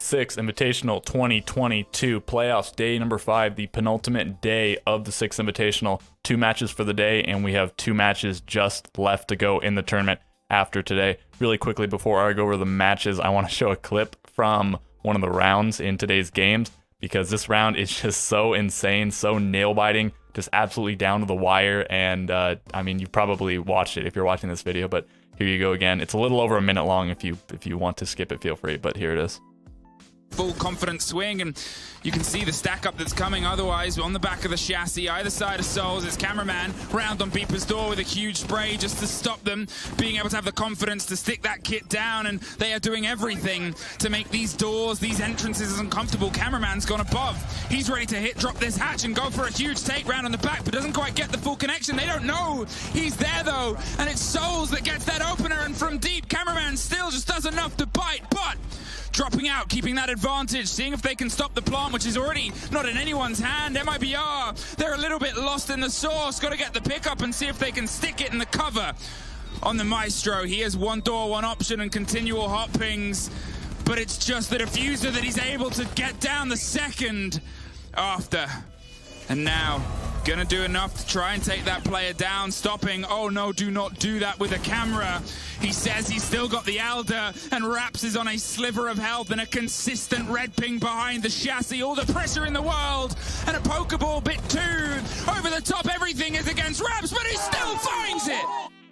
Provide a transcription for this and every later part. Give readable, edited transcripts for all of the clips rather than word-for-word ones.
6 Invitational 2022 playoffs, day number 5, the penultimate day of the 6th Invitational. 2 matches for the day, and we have 2 matches just left to go in the tournament after today. Really quickly, before I go over the matches, I want to show a clip from one of the rounds in today's games, because this round is just so insane, so nail-biting, just absolutely down to the wire. And I mean, you probably watched it if you're watching this video, but here you go again. It's a little over a minute long. If you want to skip it, feel free, but here it is. Full confident swing, and you can see the stack up that's coming otherwise on the back of the chassis. Either side of Souls is cameraman round on Beeper's door with a huge spray just to stop them being able to have the confidence to stick that kit down, and they are doing everything to make these doors, these entrances as uncomfortable. Cameraman's gone above. He's ready to hit drop this hatch and go for a huge take round on the back, but doesn't quite get the full connection. They don't know he's there though, and it's Souls that gets that opener, and from deep, cameraman still just does enough to bite, but dropping out, keeping that advantage, seeing if they can stop the plant, which is already not in anyone's hand. Mibr, they're a little bit lost in the sauce. Got to get the pickup and see if they can stick it in the cover. On the Maestro, he has one door, one option, and continual hot pings, but it's just the diffuser that he's able to get down the second after. And now, gonna do enough to try and take that player down, stopping. Oh no, do not do that with a camera. He says he's still got the Elder, and Raps is on a sliver of health and a consistent red ping behind the chassis. All the pressure in the world, and a Pokeball bit too. Over the top, everything is against Raps, but he still finds it.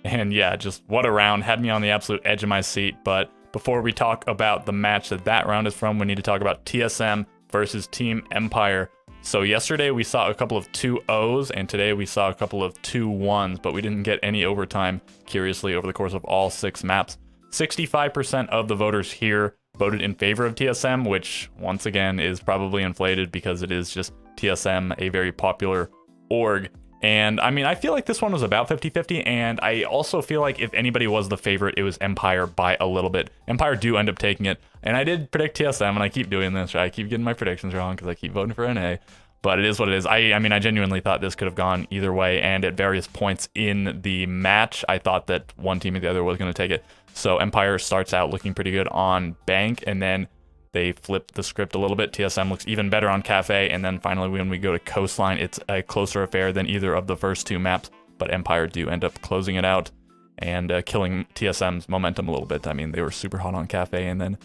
And yeah, just what a round. Had me on the absolute edge of my seat. But before we talk about the match that round is from, we need to talk about TSM versus Team Empire. So yesterday we saw a couple of 2-0s, and today we saw a couple of 2-1s, but we didn't get any overtime, curiously, over the course of all 6 maps. 65% of the voters here voted in favor of TSM, which, once again, is probably inflated because it is just TSM, a very popular org. And, I mean, I feel like this one was about 50-50, and I also feel like if anybody was the favorite, it was Empire by a little bit. Empire do end up taking it, and I did predict TSM, and I keep doing this, right? I keep getting my predictions wrong because I keep voting for NA, but it is what it is. I mean, I genuinely thought this could have gone either way, and at various points in the match, I thought that one team or the other was going to take it. So Empire starts out looking pretty good on Bank, and then they flip the script a little bit. TSM looks even better on Cafe, and then finally when we go to Coastline, it's a closer affair than either of the first 2 maps, but Empire do end up closing it out and killing TSM's momentum a little bit. I mean, they were super hot on Cafe, and then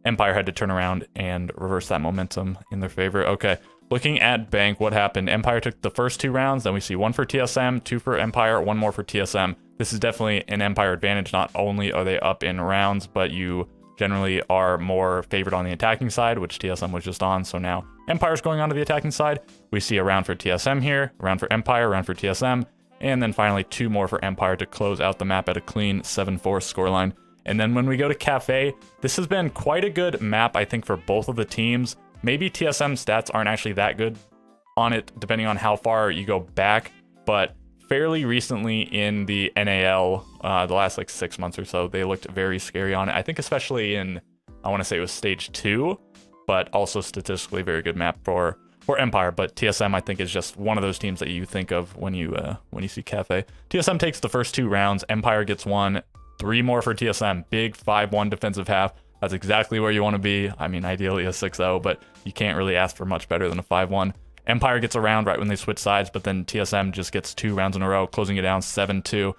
Empire had to turn around and reverse that momentum in their favor. Okay, looking at Bank, what happened? Empire took the first 2 rounds, then we see 1 for TSM, 2 for Empire, 1 more for TSM. This is definitely an Empire advantage. Not only are they up in rounds, but you generally are more favored on the attacking side, which TSM was just on. So now Empire's going on to the attacking side. We see a round for TSM here, a round for Empire, a round for TSM, and then finally 2 more for Empire to close out the map at a clean 7-4 scoreline. And then when we go to Cafe, this has been quite a good map, I think, for both of the teams. Maybe TSM stats aren't actually that good on it, depending on how far you go back, but fairly recently in the NAL, the last like 6 months or so, they looked very scary on it. I think especially in, I want to say it was stage 2, but also statistically very good map for Empire. But TSM, I think, is just one of those teams that you think of when you see Cafe. TSM takes the first 2 rounds. Empire gets 1, 3 more for TSM. Big 5-1 defensive half. That's exactly where you want to be. I mean, ideally a 6-0, but you can't really ask for much better than a 5-1. Empire gets a round right when they switch sides, but then TSM just gets 2 rounds in a row, closing it down 7-2.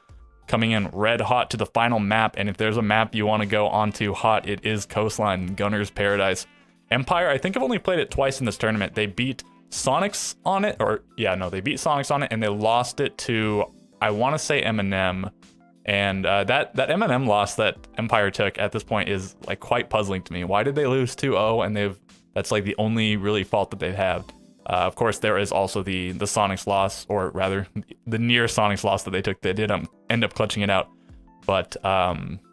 Coming in red hot to the final map, and if there's a map you want to go onto hot, it is Coastline, Gunner's Paradise. Empire, I think, have only played it twice in this tournament. They beat Sonics on it, they beat Sonics on it, and they lost it to, I want to say, Eminem. And that Eminem loss that Empire took at this point is like quite puzzling to me. Why did they lose 2-0? And that's like the only really fault that they've had. Of course, there is also the Sonics loss, or rather, the near Sonics loss that they took. They did end up clutching it out. But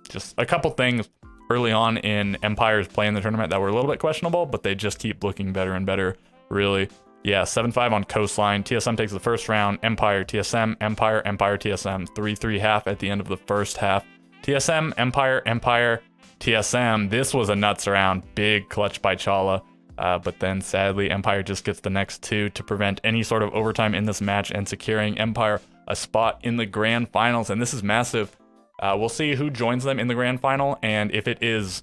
just a couple things early on in Empire's play in the tournament that were a little bit questionable, but they just keep looking better and better, really. Yeah, 7-5 on Coastline. TSM takes the first round. Empire, TSM, Empire, Empire, TSM. 3-3 half at the end of the first half. TSM, Empire, Empire, TSM. This was a nuts round. Big clutch by Chala. But then, sadly, Empire just gets the next 2 to prevent any sort of overtime in this match and securing Empire a spot in the grand finals. And this is massive. We'll see who joins them in the grand final. And if it is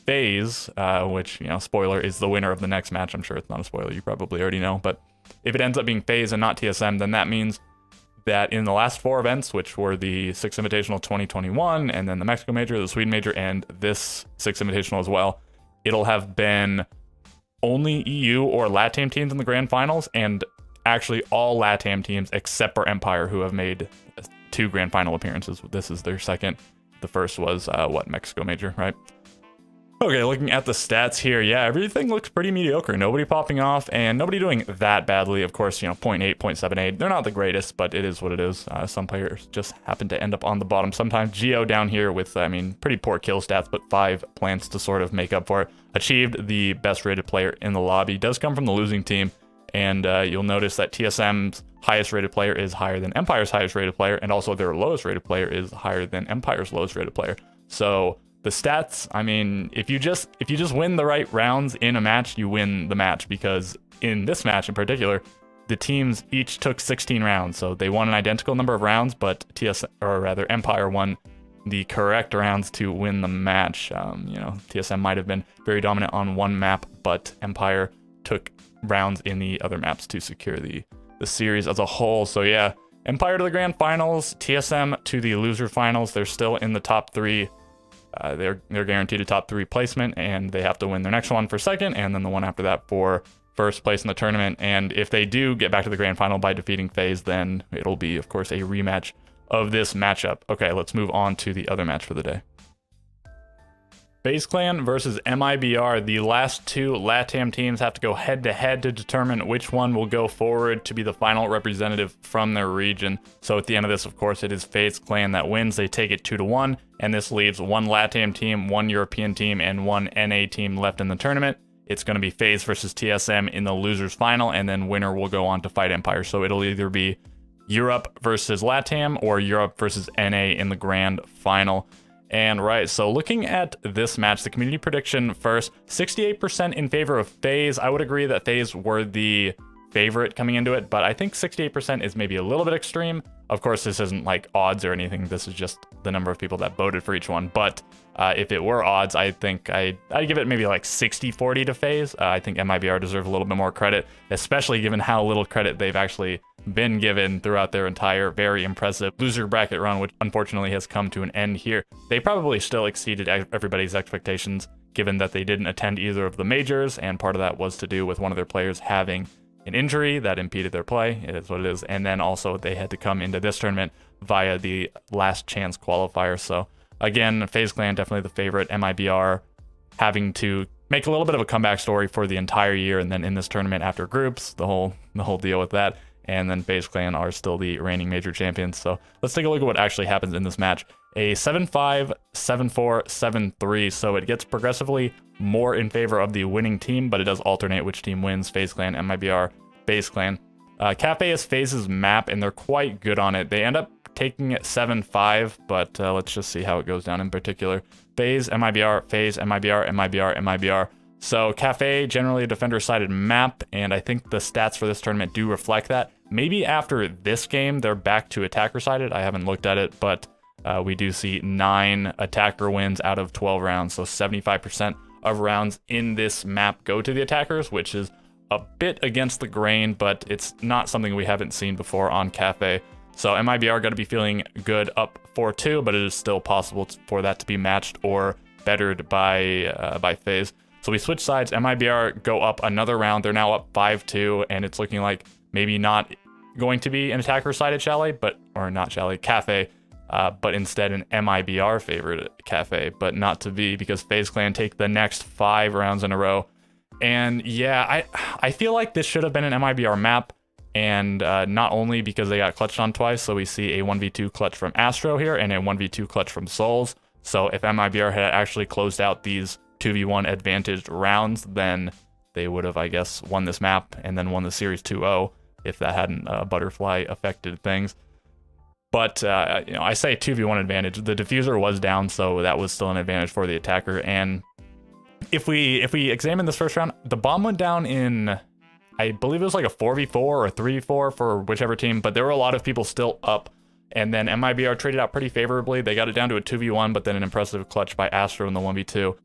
FaZe, which, you know, spoiler, is the winner of the next match. I'm sure it's not a spoiler, you probably already know, but if it ends up being FaZe and not TSM, then that means that in the last 4 events, which were the 6 Invitational 2021, and then the Mexico Major, the Sweden Major, and this 6 Invitational as well, it'll have been only EU or LATAM teams in the grand finals, and actually all LATAM teams except for Empire, who have made 2 grand final appearances. This is their second. The first was, Mexico Major, right? Okay, looking at the stats here, yeah, everything looks pretty mediocre. Nobody popping off and nobody doing that badly. Of course, you know, 0.8, 0.78. They're not the greatest, but it is what it is. Some players just happen to end up on the bottom sometimes. Geo down here with, I mean, pretty poor kill stats, but 5 plants to sort of make up for it. Achieved the best rated player in the lobby. Does come from the losing team, and you'll notice that TSM's highest rated player is higher than Empire's highest rated player, and also their lowest rated player is higher than Empire's lowest rated player. So the stats, I mean, if you just win the right rounds in a match, you win the match, because in this match in particular, the teams each took 16 rounds. So they won an identical number of rounds, but Empire won the correct rounds to win the match. You know, TSM might have been very dominant on one map, but Empire took rounds in the other maps to secure the series as a whole. So yeah, Empire to the grand finals, TSM to the loser finals. They're still in the top 3. They're guaranteed a top 3 placement, and they have to win their next one for second, and then the one after that for first place in the tournament. And if they do get back to the grand final by defeating FaZe, then it'll be, of course, a rematch of this matchup. Okay, let's move on to the other match for the day. FaZe Clan versus Mibr. The last 2 LATAM teams have to go head-to-head to determine which one will go forward to be the final representative from their region. So at the end of this, of course, it is FaZe Clan that wins. They take it 2-1, and this leaves 1 LATAM team, 1 European team, and 1 NA team left in the tournament. It's going to be FaZe versus TSM in the losers final, and then winner will go on to fight Empire. So it'll either be Europe versus LATAM or Europe versus NA in the grand final. And right, so looking at this match, the community prediction first, 68% in favor of FaZe. I would agree that FaZe were the favorite coming into it, but I think 68% is maybe a little bit extreme. Of course, this isn't like odds or anything. This is just the number of people that voted for each one. But if it were odds, I think I'd give it maybe like 60-40 to FaZe. I think Mibr deserve a little bit more credit, especially given how little credit they've actually been given throughout their entire very impressive loser bracket run, which unfortunately has come to an end here. They probably still exceeded everybody's expectations, given that they didn't attend either of the majors, and part of that was to do with one of their players having an injury that impeded their play. It is what it is. And then also they had to come into this tournament via the last chance qualifier. So again, FaZe Clan definitely the favorite. Mibr having to make a little bit of a comeback story for the entire year, and then in this tournament after groups, the whole deal with that. And then FaZe Clan are still the reigning major champions. So let's take a look at what actually happens in this match. A 7-5, 7-4, 7-3. So it gets progressively more in favor of the winning team, but it does alternate which team wins. FaZe Clan, Mibr, FaZe Clan. Cafe is FaZe's map, and they're quite good on it. They end up taking it 7-5, but let's just see how it goes down in particular. FaZe, Mibr, FaZe, Mibr, Mibr, Mibr. So Cafe, generally a defender-sided map, and I think the stats for this tournament do reflect that. Maybe after this game, they're back to attacker-sided. I haven't looked at it, but we do see 9 attacker wins out of 12 rounds. So 75% of rounds in this map go to the attackers, which is a bit against the grain, but it's not something we haven't seen before on Cafe. So Mibr got to be feeling good up 4-2, but it is still possible for that to be matched or bettered by FaZe. So we switch sides. Mibr go up another round. They're now up 5-2, and it's looking like maybe not going to be an attacker-sided Cafe, but instead an Mibr favored Cafe, but not to be, because FaZe Clan take the next 5 rounds in a row. And yeah, I feel like this should have been an Mibr map, and not only because they got clutched on twice, so we see a 1v2 clutch from Astro here and a 1v2 clutch from Souls. So if Mibr had actually closed out these 2v1 advantaged rounds, then they would have, I guess, won this map and then won the series 2-0 if that hadn't butterfly affected things. But I say 2v1 advantage. The diffuser was down, so that was still an advantage for the attacker. And if we examine this first round, the bomb went down in, I believe it was like a 4v4 or a 3v4 for whichever team, but there were a lot of people still up. And then Mibr traded out pretty favorably. They got it down to a 2v1, but then an impressive clutch by Astro in the 1v2.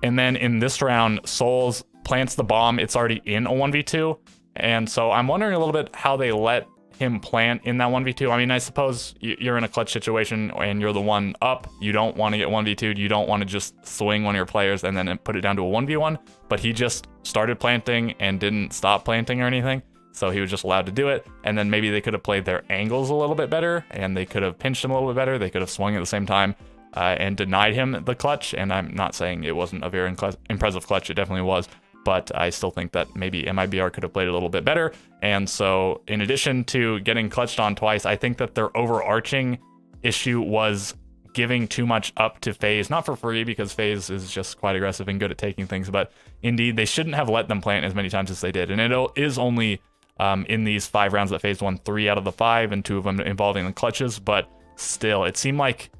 And then in this round, Souls plants the bomb. It's already in a 1v2. And so I'm wondering a little bit how they let him plant in that 1v2. I mean, I suppose you're in a clutch situation and you're the one up. You don't want to get 1v2'd. You don't want to just swing one of your players and then put it down to a 1v1. But he just started planting and didn't stop planting or anything. So he was just allowed to do it. And then maybe they could have played their angles a little bit better and they could have pinched him a little bit better. They could have swung at the same time and denied him the clutch. And I'm not saying it wasn't a very impressive clutch. It definitely was. But I still think that maybe Mibr could have played a little bit better. And so in addition to getting clutched on twice, I think that their overarching issue was giving too much up to FaZe. Not for free, because FaZe is just quite aggressive and good at taking things. But indeed, they shouldn't have let them plant as many times as they did. And it is only in these 5 rounds that FaZe won 3 out of the 5, and 2 of them involving the clutches. But still, it seemed like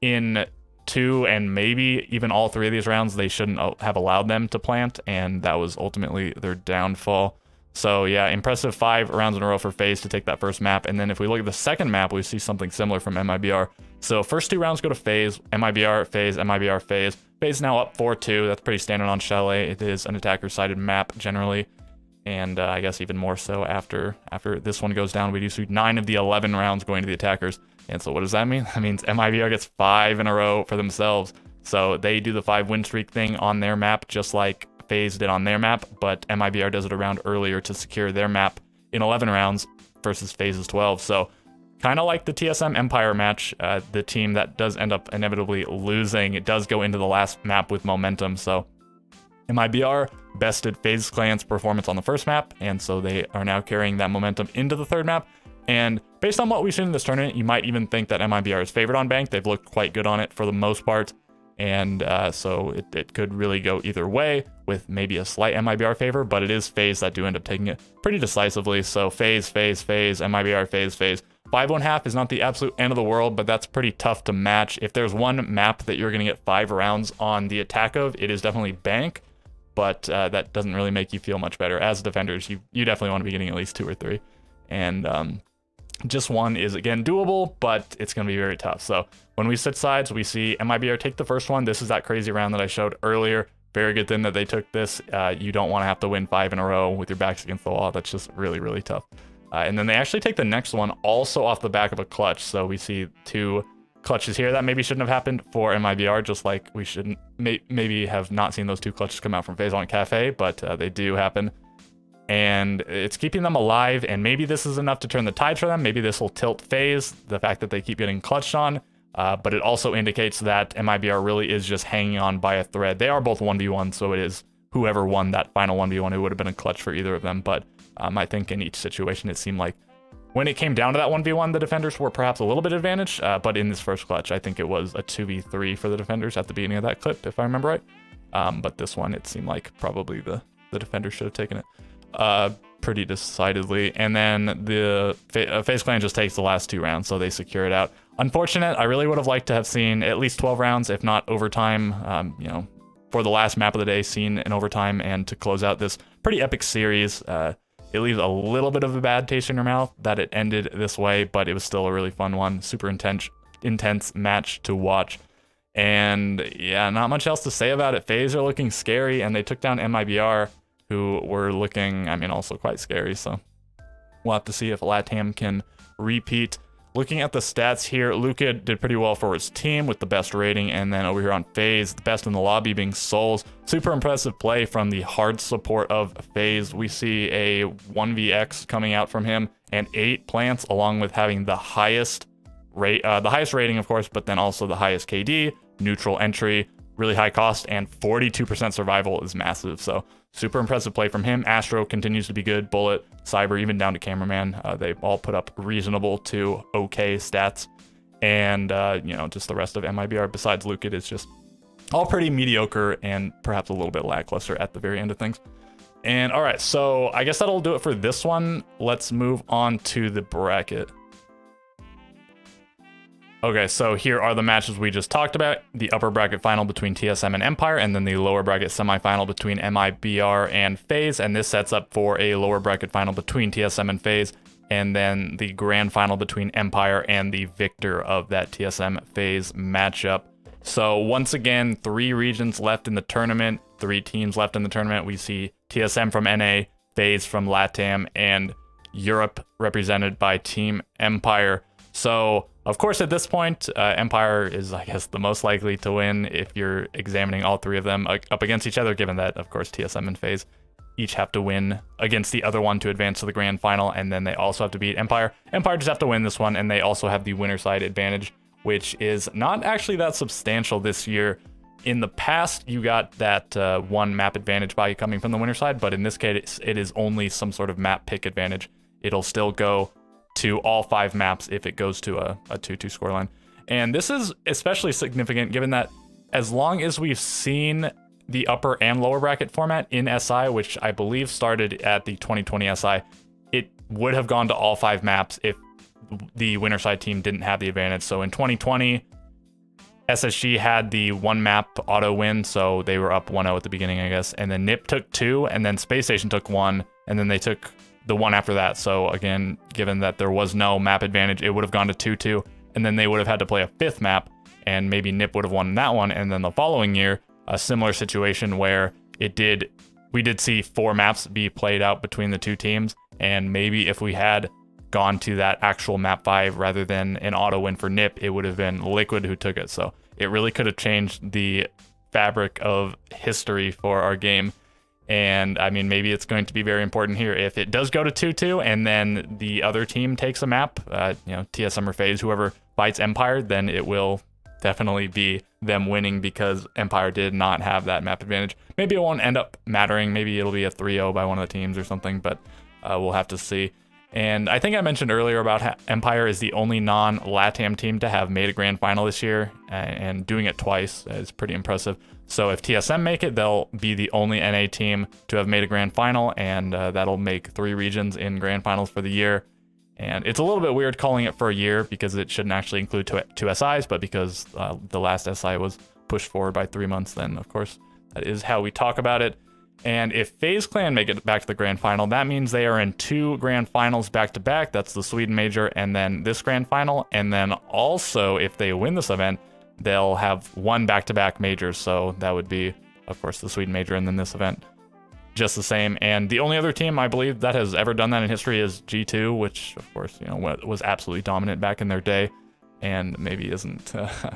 in 2 and maybe even all 3 of these rounds, they shouldn't have allowed them to plant, and that was ultimately their downfall. So yeah, impressive 5 rounds in a row for FaZe to take that first map. And then if we look at the second map, we see something similar from Mibr. So first 2 rounds go to FaZe, Mibr, FaZe, Mibr, FaZe. FaZe now up 4-2. That's pretty standard on Chalet. It is an attacker-sided map generally, and I guess even more so after this one goes down. We do see 9 of the 11 rounds going to the attackers. And so what does that mean? That means Mibr gets 5 in a row for themselves. So they do the 5 win streak thing on their map, just like FaZe did on their map, but Mibr does it a round earlier to secure their map in 11 rounds versus FaZe's 12. So kind of like the TSM Empire match, the team that does end up inevitably losing, it does go into the last map with momentum. So Mibr bested FaZe Clan's performance on the first map, and so they are now carrying that momentum into the third map. And based on what we've seen in this tournament, you might even think that Mibr is favored on Bank. They've looked quite good on it for the most part. And so it could really go either way, with maybe a slight Mibr favor, but it is FaZe that do end up taking it pretty decisively. So FaZe, Mibr, FaZe. 5-1/2 is not the absolute end of the world, but that's pretty tough to match. If there's one map that you're going to get 5 rounds on the attack of, it is definitely Bank. But that doesn't really make you feel much better. As defenders, you definitely want to be getting at least 2 or 3. And just 1 is, again, doable, but it's going to be very tough. So when we switch sides, we see Mibr take the first one. This is that crazy round that I showed earlier. Very good thing that they took this. You don't want to have to win 5 in a row with your backs against the wall. That's just really, really tough. And then they actually take the next one also off the back of a clutch. So we see 2 clutches here that maybe shouldn't have happened for Mibr, just like we shouldn't maybe have not seen those 2 clutches come out from FaZe on Cafe, but they do happen. And it's keeping them alive, and maybe this is enough to turn the tide for them. Maybe this will tilt FaZe, the fact that they keep getting clutched on, but it also indicates that Mibr really is just hanging on by a thread. They are both 1v1, so it is whoever won that final 1v1, it would have been a clutch for either of them. But I think in each situation, it seemed like when it came down to that 1v1, the defenders were perhaps a little bit advantaged, but in this first clutch, I think it was a 2v3 for the defenders at the beginning of that clip, if I remember right. But this one, it seemed like probably the defenders should have taken it pretty decidedly. And then the FaZe Clan just takes the last 2 rounds, so they secure it out. Unfortunate. I really would have liked to have seen at least 12 rounds, if not overtime, you know, for the last map of the day, seen in overtime, and to close out this pretty epic series. It leaves a little bit of a bad taste in your mouth that it ended this way, but it was still a really fun one. Super intense match to watch. And yeah, not much else to say about it. FaZe are looking scary, and they took down Mibr, who were looking, I mean, also quite scary. So we'll have to see if LATAM can repeat. Looking at the stats here, Luka did pretty well for his team with the best rating, and then over here on FaZe, the best in the lobby being Souls. Super impressive play from the hard support of FaZe. We see a 1vx coming out from him and 8 plants, along with having the highest rating, of course, but then also the highest KD, neutral entry, really high cost, and 42% survival is massive. So super impressive play from him. Astro continues to be good. Bullet, Cyber, even down to Cameraman. They all put up reasonable to okay stats. And, you know, just the rest of Mibr, besides Luke, it is just all pretty mediocre and perhaps a little bit lackluster at the very end of things. And all right, so I guess that'll do it for this one. Let's move on to the bracket. Okay, so here are the matches we just talked about. The upper bracket final between TSM and Empire, and then the lower bracket semifinal between Mibr and FaZe. And this sets up for a lower bracket final between TSM and FaZe, and then the grand final between Empire and the victor of that TSM FaZe matchup. So once again, 3 regions left in the tournament, 3 teams left in the tournament. We see TSM from NA, FaZe from LATAM, and Europe represented by Team Empire. So, of course, at this point, Empire is, I guess, the most likely to win if you're examining all 3 of them up against each other, given that, of course, TSM and FaZe each have to win against the other one to advance to the grand final, and then they also have to beat Empire. Empire just have to win this one, and they also have the winner side advantage, which is not actually that substantial this year. In the past, you got that 1 map advantage by coming from the winner side, but in this case, it is only some sort of map pick advantage. It'll still go to all 5 maps if it goes to a 2-2 scoreline. And this is especially significant given that as long as we've seen the upper and lower bracket format in SI, which I believe started at the 2020 SI, it would have gone to all 5 maps if the winner side team didn't have the advantage. So in 2020, SSG had the 1 map auto win, so they were up 1-0 at the beginning, I guess. And then NIP took 2, and then Space Station took 1, and then they took the one after that. So again, given that there was no map advantage, it would have gone to 2-2, and then they would have had to play a 5th map, and maybe NIP would have won that one. And then the following year, a similar situation where we did see 4 maps be played out between the 2 teams, and maybe if we had gone to that actual map 5 rather than an auto win for NIP, it would have been Liquid who took it. So it really could have changed the fabric of history for our game. And I mean, maybe it's going to be very important here. If it does go to 2-2 and then the other team takes a map, TSM or FaZe, whoever fights Empire, then it will definitely be them winning because Empire did not have that map advantage. Maybe it won't end up mattering. Maybe it'll be a 3-0 by one of the teams or something, but we'll have to see. And I think I mentioned earlier about how Empire is the only non-LATAM team to have made a grand final this year, and doing it twice is pretty impressive. So if TSM make it, they'll be the only NA team to have made a grand final, and that'll make 3 regions in grand finals for the year. And it's a little bit weird calling it for a year because it shouldn't actually include two SIs, but because the last SI was pushed forward by 3 months, then of course that is how we talk about it. And if FaZe Clan make it back to the grand final, that means they are in 2 grand finals back to back. That's the Sweden Major and then this grand final. And then also, if they win this event, they'll have 1 back-to-back majors. So that would be, of course, the Sweden Major and then this event just the same. And the only other team I believe that has ever done that in history is G2, which of course, was absolutely dominant back in their day and maybe isn't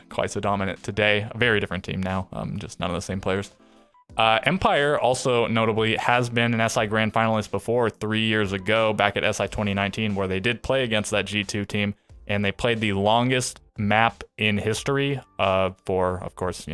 quite so dominant today. A very different team now, just none of the same players. Empire also notably has been an SI Grand Finalist before 3 years ago, back at SI 2019, where they did play against that G2 team, and they played the longest map in history for, of course,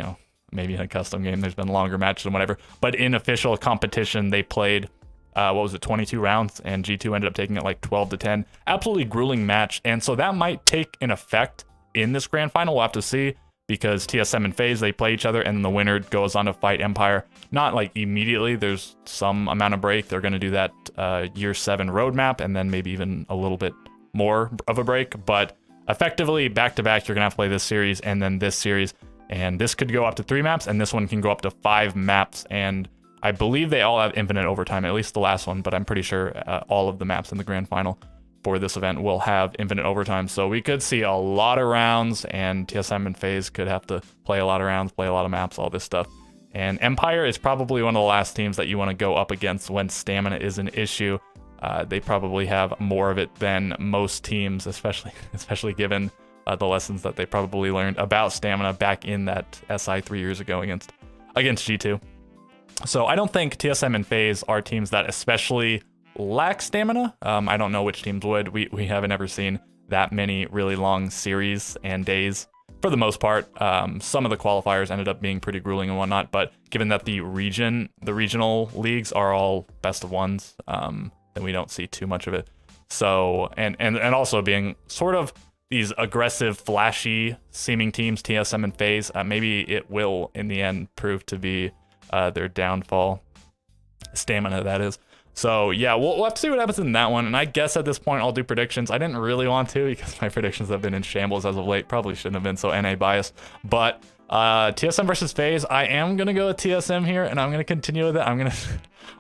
maybe in a custom game, there's been longer matches and whatever, but in official competition, they played, 22 rounds, and G2 ended up taking it like 12-10. Absolutely grueling match, and so that might take an effect in this Grand Final. We'll have to see, because TSM and FaZe, they play each other, and then the winner goes on to fight Empire. Not like immediately, there's some amount of break. They're going to do that year 7 roadmap, and then maybe even a little bit more of a break. But effectively, back-to-back, you're going to have to play this series and then this series. And this could go up to 3 maps, and this one can go up to 5 maps. And I believe they all have infinite overtime, at least the last one, but I'm pretty sure all of the maps in the grand final for this event will have infinite overtime. So we could see a lot of rounds, and TSM and FaZe could have to play a lot of rounds, play a lot of maps, all this stuff. And Empire is probably one of the last teams that you want to go up against when stamina is an issue. They probably have more of it than most teams, especially given the lessons that they probably learned about stamina back in that SI 3 years ago against G2. So I don't think TSM and FaZe are teams that especially lack stamina. I don't know which teams would. We haven't ever seen that many really long series and days for the most part. Some of the qualifiers ended up being pretty grueling and whatnot, but given that the regional leagues are all best of ones, then we don't see too much of it. So, and also being sort of these aggressive, flashy seeming teams, TSM and FaZe, maybe it will in the end prove to be their downfall. Stamina, that is. So yeah, we'll have to see what happens in that one. And I guess at this point I'll do predictions. I didn't really want to because my predictions have been in shambles as of late. Probably shouldn't have been so NA biased. But TSM versus FaZe, I am going to go with TSM here, and I'm going to continue with it. I'm going to,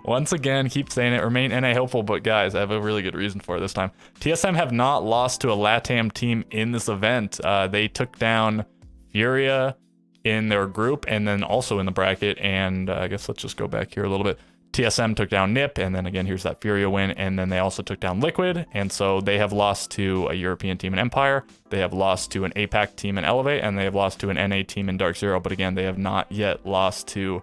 once again, keep saying it, remain NA hopeful. But guys, I have a really good reason for it this time. TSM have not lost to a LATAM team in this event. They took down Furia in their group and then also in the bracket. And I guess let's just go back here a little bit. TSM took down NIP, and then again, here's that Furia win, and then they also took down Liquid, and so they have lost to a European team in Empire, they have lost to an APAC team in Elevate, and they have lost to an NA team in Dark Zero, but again, they have not yet lost to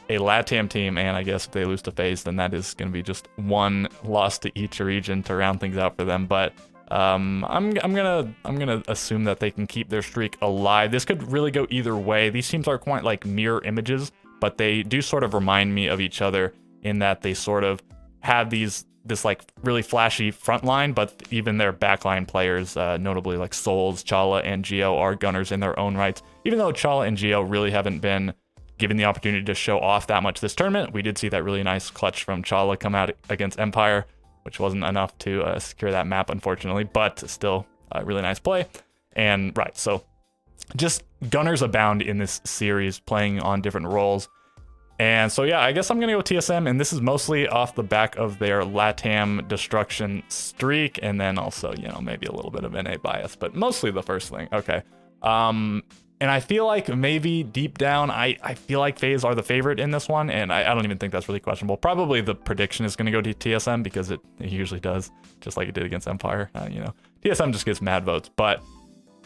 a LATAM team, and I guess if they lose to FaZe, then that is going to be just one loss to each region to round things out for them, but I'm gonna assume that they can keep their streak alive. This could really go either way. These teams are quite like mirror images, but they do sort of remind me of each other in that they sort of have this like really flashy front line, but even their backline players, notably like Souls, Chala, and Geo, are gunners in their own rights. Even though Chala and Geo really haven't been given the opportunity to show off that much this tournament, we did see that really nice clutch from Chala come out against Empire, which wasn't enough to secure that map, unfortunately, but still a really nice play. And right, so just gunners abound in this series, playing on different roles. And so, yeah, I guess I'm going to go TSM, and this is mostly off the back of their LATAM destruction streak, and then also, you know, maybe a little bit of NA bias, but mostly the first thing. Okay. And I feel like maybe deep down, I feel like FaZe are the favorite in this one, and I don't even think that's really questionable. Probably the prediction is going to go to TSM because it usually does, just like it did against Empire. You know, TSM just gets mad votes, but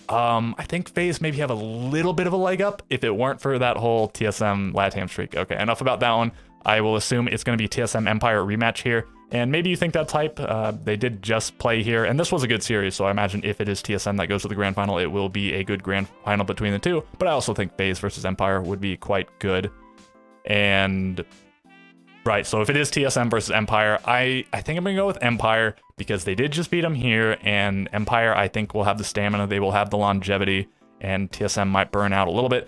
I think FaZe maybe have a little bit of a leg up if it weren't for that whole TSM LATAM streak. Okay, enough about that one. I will assume it's going to be TSM Empire rematch here. And maybe you think that's hype. They did just play here, and this was a good series, so I imagine if it is TSM that goes to the grand final, it will be a good grand final between the two. But I also think FaZe versus Empire would be quite good. And right, so if it is TSM versus Empire, I think I'm going to go with Empire because they did just beat them here, and Empire, I think, will have the stamina, they will have the longevity, and TSM might burn out a little bit.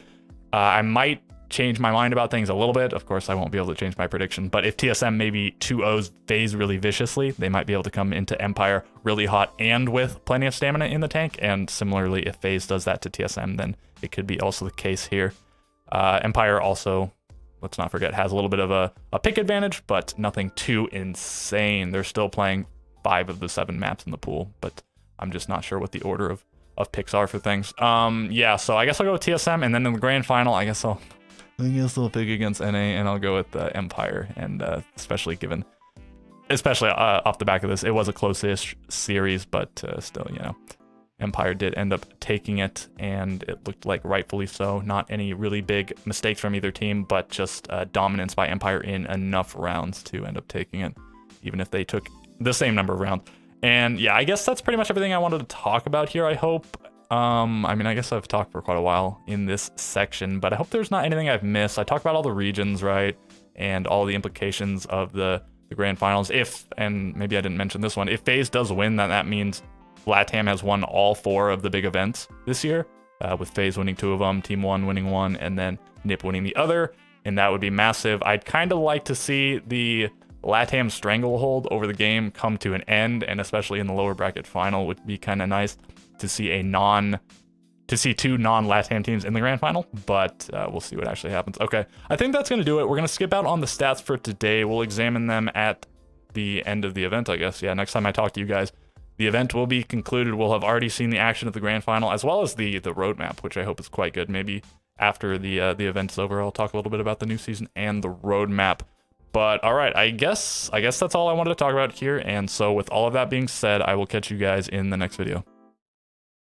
I might change my mind about things a little bit. Of course, I won't be able to change my prediction, but if TSM maybe 2-0s FaZe really viciously, they might be able to come into Empire really hot and with plenty of stamina in the tank. And similarly, if FaZe does that to TSM, then it could be also the case here. Empire also, let's not forget, has a little bit of a pick advantage, but nothing too insane. They're still playing 5 of the 7 maps in the pool, but I'm just not sure what the order of picks are for things. Yeah, so I guess I'll go with TSM, and then in the grand final, I guess I'll pick against NA, and I'll go with Empire, and especially off the back of this, it was a close-ish series, but still, you know, Empire did end up taking it, and it looked like rightfully so. Not any really big mistakes from either team, but just dominance by Empire in enough rounds to end up taking it, even if they took the same number of rounds. And yeah, I guess that's pretty much everything I wanted to talk about here, I hope. I mean, I guess I've talked for quite a while in this section, but I hope there's not anything I've missed. I talked about all the regions, right? And all the implications of the grand finals. If, and maybe I didn't mention this one, if FaZe does win, then that means LATAM has won all 4 of the big events this year, with FaZe winning 2 of them, Team 1 winning 1, and then NIP winning the other, and that would be massive. I'd kind of like to see the LATAM stranglehold over the game come to an end, and especially in the lower bracket final would be kind of nice to see to see 2 non-LATAM teams in the grand final, but we'll see what actually happens. Okay, I think that's going to do it. We're going to skip out on the stats for today. We'll examine them at the end of the event, I guess. Yeah, next time I talk to you guys, the event will be concluded. We'll have already seen the action of the grand final, as well as the roadmap, which I hope is quite good. Maybe after the event's over, I'll talk a little bit about the new season and the roadmap. But all right, I guess that's all I wanted to talk about here. And so with all of that being said, I will catch you guys in the next video.